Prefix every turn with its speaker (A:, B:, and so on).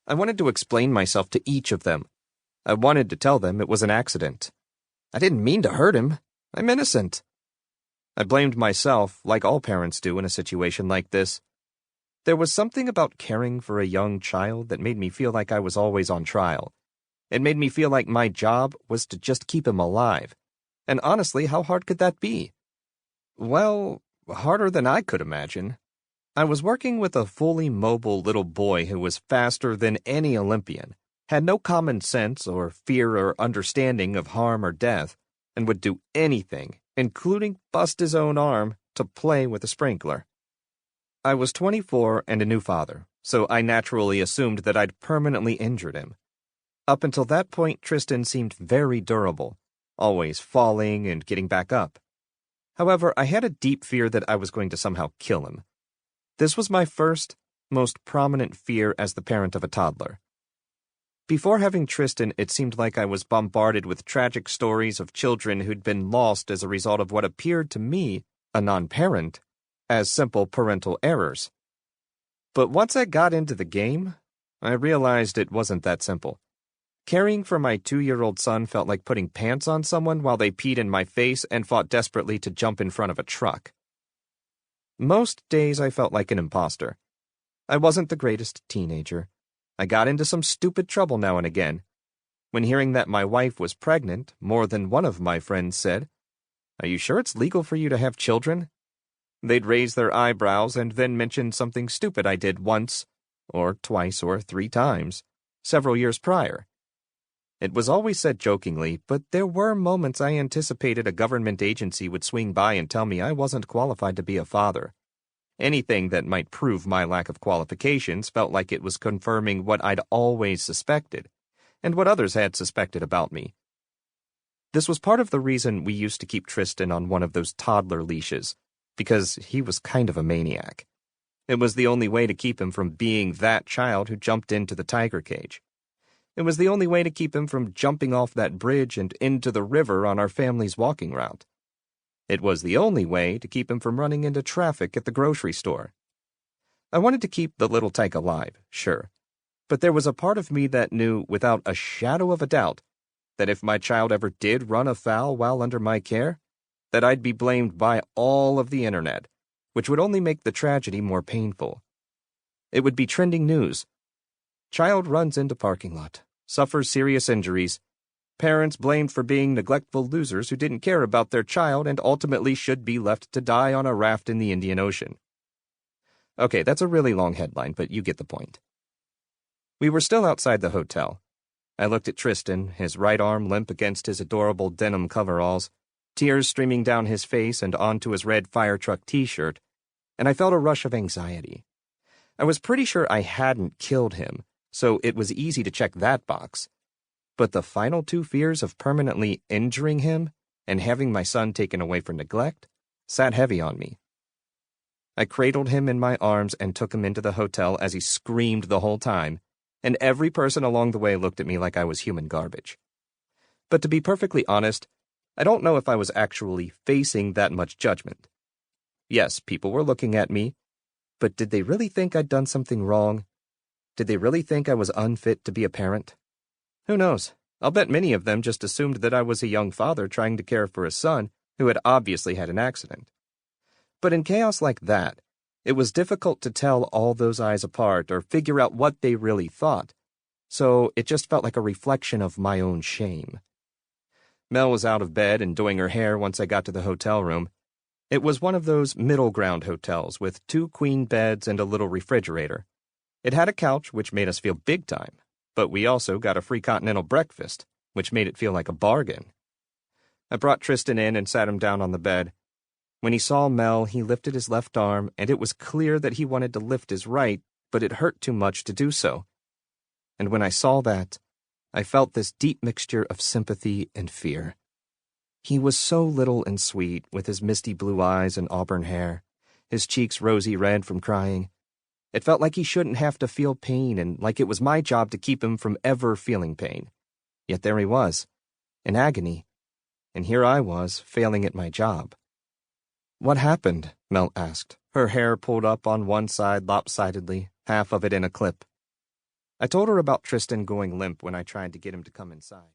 A: I wanted to explain myself to each of them. I wanted to tell them it was an accident. I didn't mean to hurt him. I'm innocent. I blamed myself, like all parents do in a situation like this. There was something about caring for a young child that made me feel like I was always on trial. It made me feel like my job was to just keep him alive. And honestly, how hard could that be? Well, harder than I could imagine. I was working with a fully mobile little boy who was faster than any Olympian, had no common sense or fear or understanding of harm or death, and would do anything, including bust his own arm, to play with a sprinkler. I was 24 and a new father, so I naturally assumed that I'd permanently injured him. Up until that point, Tristan seemed very durable, always falling and getting back up. However, I had a deep fear that I was going to somehow kill him. This was my first, most prominent fear as the parent of a toddler. Before having Tristan, it seemed like I was bombarded with tragic stories of children who'd been lost as a result of what appeared to me, a non-parent, as simple parental errors. But once I got into the game, I realized it wasn't that simple. Caring for my 2-year-old son felt like putting pants on someone while they peed in my face and fought desperately to jump in front of a truck. Most days I felt like an imposter. I wasn't the greatest teenager. I got into some stupid trouble now and again. When hearing that my wife was pregnant, more than one of my friends said, "Are you sure it's legal for you to have children?" They'd raise their eyebrows and then mention something stupid I did once, or twice, or 3 times, several years prior. It was always said jokingly, but there were moments I anticipated a government agency would swing by and tell me I wasn't qualified to be a father. Anything that might prove my lack of qualifications felt like it was confirming what I'd always suspected, and what others had suspected about me. This was part of the reason we used to keep Tristan on one of those toddler leashes, because he was kind of a maniac. It was the only way to keep him from being that child who jumped into the tiger cage. It was the only way to keep him from jumping off that bridge and into the river on our family's walking route. It was the only way to keep him from running into traffic at the grocery store. I wanted to keep the little tyke alive, sure, but there was a part of me that knew without a shadow of a doubt that if my child ever did run afoul while under my care, that I'd be blamed by all of the internet, which would only make the tragedy more painful. It would be trending news. Child runs into parking lot, suffers serious injuries. Parents blamed for being neglectful losers who didn't care about their child and ultimately should be left to die on a raft in the Indian Ocean. Okay, that's a really long headline, but you get the point. We were still outside the hotel. I looked at Tristan, his right arm limp against his adorable denim coveralls, tears streaming down his face and onto his red fire truck t-shirt, and I felt a rush of anxiety. I was pretty sure I hadn't killed him, so it was easy to check that box. But the final 2 fears of permanently injuring him and having my son taken away for neglect sat heavy on me. I cradled him in my arms and took him into the hotel as he screamed the whole time, and every person along the way looked at me like I was human garbage. But to be perfectly honest, I don't know if I was actually facing that much judgment. Yes, people were looking at me, but did they really think I'd done something wrong? Did they really think I was unfit to be a parent? Who knows? I'll bet many of them just assumed that I was a young father trying to care for a son who had obviously had an accident. But in chaos like that, it was difficult to tell all those eyes apart or figure out what they really thought, so it just felt like a reflection of my own shame. Mel was out of bed and doing her hair once I got to the hotel room. It was one of those middle ground hotels with 2 queen beds and a little refrigerator. It had a couch, which made us feel big time, but we also got a free continental breakfast, which made it feel like a bargain. I brought Tristan in and sat him down on the bed. When he saw Mel, he lifted his left arm, and it was clear that he wanted to lift his right, but it hurt too much to do so. And when I saw that, I felt this deep mixture of sympathy and fear. He was so little and sweet, with his misty blue eyes and auburn hair, his cheeks rosy red from crying. It felt like he shouldn't have to feel pain and like it was my job to keep him from ever feeling pain. Yet there he was, in agony, and here I was, failing at my job. "What happened?" Mel asked, her hair pulled up on one side lopsidedly, half of it in a clip. I told her about Tristan going limp when I tried to get him to come inside.